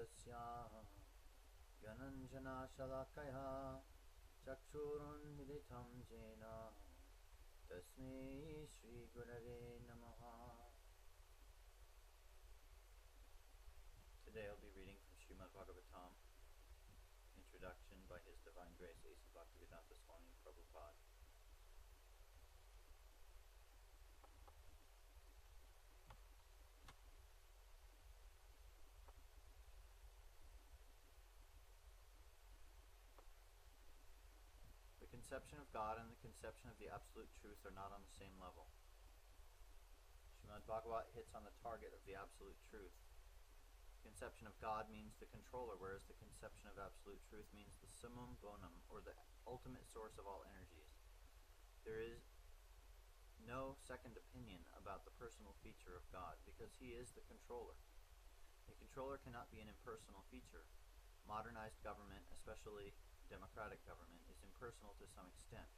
tasya Gananjana Shalakaya Chakshurunmilitam Jena Tasmai Shri Gurave Namaha. Today I'll be reading from Srimad Bhagavatam, introduction by His Divine Grace A.C. Bhaktivedanta Swami Prabhupada. The conception of God and the conception of the Absolute Truth are not on the same level. Srimad Bhagavat hits on the target of the Absolute Truth. The conception of God means the controller, whereas the conception of Absolute Truth means the summum bonum, or the ultimate source of all energies. There is no second opinion about the personal feature of God, because He is the controller. A controller cannot be an impersonal feature. Modernized government, especially democratic government, is impersonal to some extent.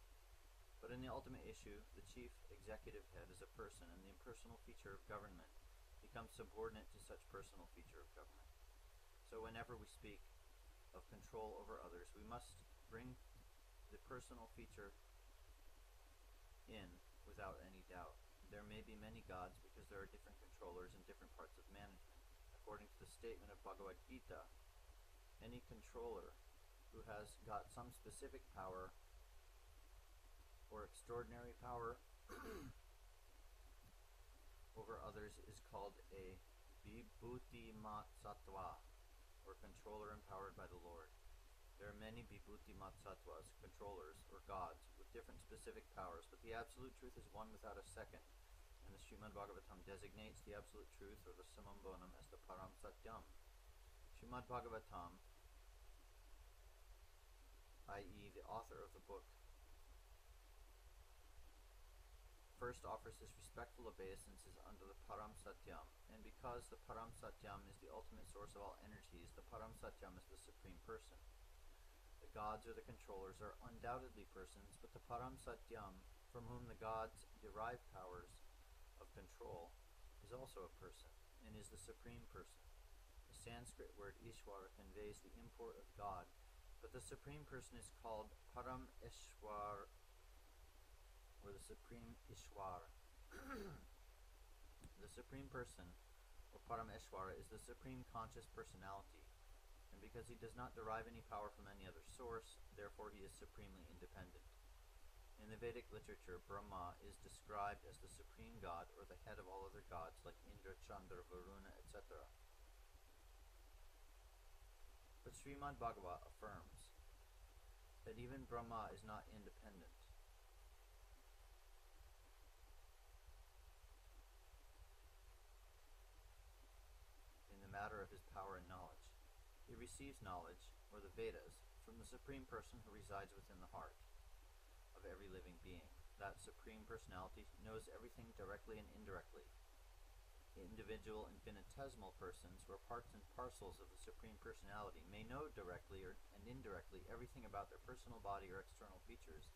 But in the ultimate issue, the chief executive head is a person, and the impersonal feature of government becomes subordinate to such personal feature of government. So whenever we speak of control over others, we must bring the personal feature in without any doubt. There may be many gods because there are different controllers in different parts of management. According to the statement of Bhagavad Gita, any controller who has got some specific power or extraordinary power over others is called a Vibhuti-mat sattva, or controller empowered by the Lord. There are many Vibhuti-mat sattvas, controllers, or gods, with different specific powers, but the Absolute Truth is one without a second, and the Srimad Bhagavatam designates the Absolute Truth, or the Summum Bonum, as the Param Satyam. Srimad Bhagavatam, i.e. the author of the book, first offers his respectful obeisances unto the Param Satyam, and because the Param Satyam is the ultimate source of all energies, the Param Satyam is the Supreme Person. The gods or the controllers are undoubtedly persons, but the Param Satyam, from whom the gods derive powers of control, is also a person, and is the Supreme Person. The Sanskrit word Ishwar conveys the import of God, but the Supreme Person is called Param Ishwar, or the Supreme Ishwar. The Supreme Person, or Parameshwara, is the Supreme Conscious Personality, and because He does not derive any power from any other source, therefore He is supremely independent. In the Vedic literature, Brahma is described as the Supreme God, or the head of all other gods, like Indra, Chandra, Varuna, etc. But Srimad Bhagavat affirms that even Brahma is not independent. In the matter of his power and knowledge. He receives knowledge, or the Vedas, from the Supreme Person who resides within the heart of every living being. That Supreme Personality knows everything directly and indirectly. Individual infinitesimal persons, or parts and parcels of the Supreme Personality, may know directly and indirectly everything about their personal body or external features,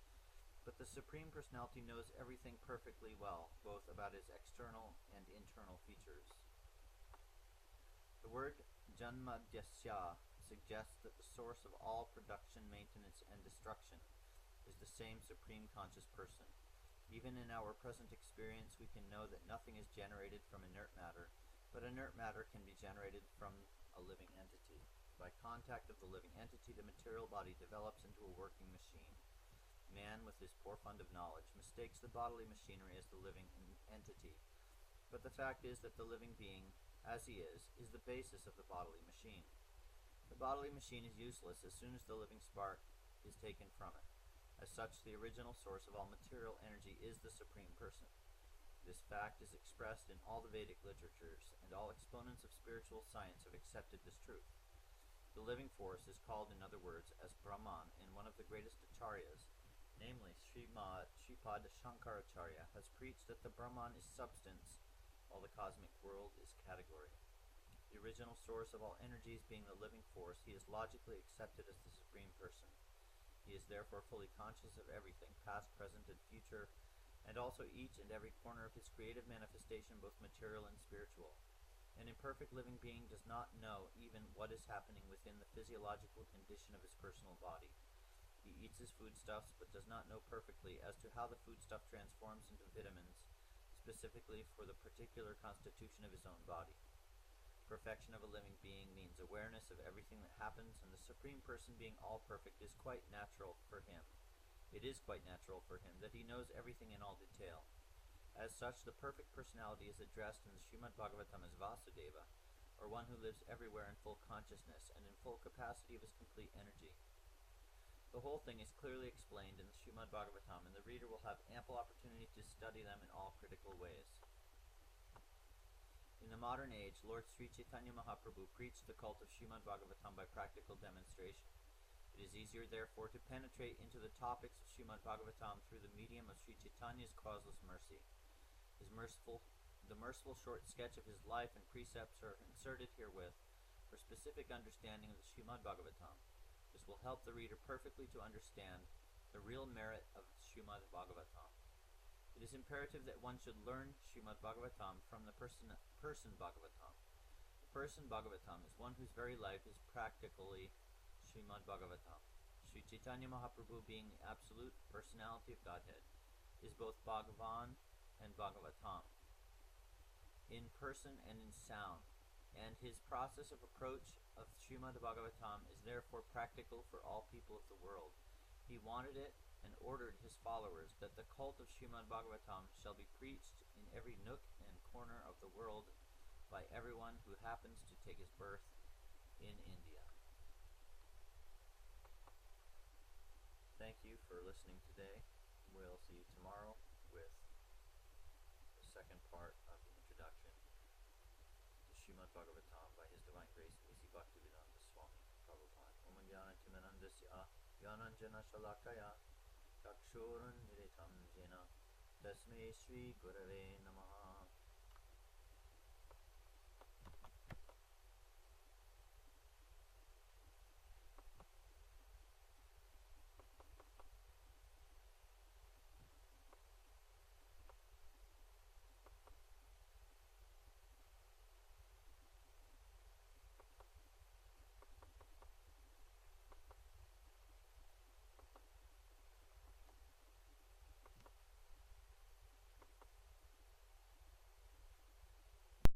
but the Supreme Personality knows everything perfectly well, both about his external and internal features. The word Janmadhyasya suggests that the source of all production, maintenance, and destruction is the same Supreme Conscious Person. Even in our present experience, we can know that nothing is generated from inert matter, but inert matter can be generated from a living entity. By contact of the living entity, the material body develops into a working machine. Man, with his poor fund of knowledge, mistakes the bodily machinery as the living entity. But the fact is that the living being, as he is the basis of the bodily machine. The bodily machine is useless as soon as the living spark is taken from it. As such, the original source of all material energy is the Supreme Person. This fact is expressed in all the Vedic literatures, and all exponents of spiritual science have accepted this truth. The living force is called, in other words, as Brahman, and one of the greatest acharyas, namely Srimad Shankaracharya, has preached that the Brahman is substance, while the cosmic world is category. The original source of all energies being the living force, he is logically accepted as the Supreme Person. He is therefore fully conscious of everything, past, present, and future, and also each and every corner of his creative manifestation, both material and spiritual. An imperfect living being does not know even what is happening within the physiological condition of his personal body. He eats his foodstuffs, but does not know perfectly as to how the foodstuff transforms into vitamins, specifically for the particular constitution of his own body. Perfection of a living being means awareness of everything that happens, and the Supreme Person being all-perfect is quite natural for him. It is quite natural for him that he knows everything in all detail. As such, the perfect personality is addressed in the Srimad Bhagavatam as Vasudeva, or one who lives everywhere in full consciousness and in full capacity of his complete energy. The whole thing is clearly explained in the Srimad Bhagavatam, and the reader will have ample opportunity to study them in all critical ways. In the modern age, Lord Sri Chaitanya Mahaprabhu preached the cult of Srimad Bhagavatam by practical demonstration. It is easier, therefore, to penetrate into the topics of Srimad Bhagavatam through the medium of Sri Chaitanya's causeless mercy. The merciful short sketch of his life and precepts are inserted herewith for specific understanding of the Srimad Bhagavatam. This will help the reader perfectly to understand the real merit of Srimad Bhagavatam. It is imperative that one should learn Srimad Bhagavatam from the person Bhagavatam. The person Bhagavatam is one whose very life is practically Srimad Bhagavatam. Sri Chaitanya Mahaprabhu, being the absolute personality of Godhead, is both Bhagavan and Bhagavatam, in person and in sound, and his process of approach of Srimad Bhagavatam is therefore practical for all people of the world. He wanted it and ordered his followers that the cult of Srimad Bhagavatam shall be preached in every nook and corner of the world by everyone who happens to take his birth in India. Thank you for listening today. We'll see you tomorrow with the second part of the introduction to Srimad Bhagavatam by His Divine Grace A.C. Bhaktivedanta Swami Prabhupada. Om Jnana Timanandasya Jnananjana Shalakaya Chakshurun Militam Jena Tasmai Shri Gurave Namaha.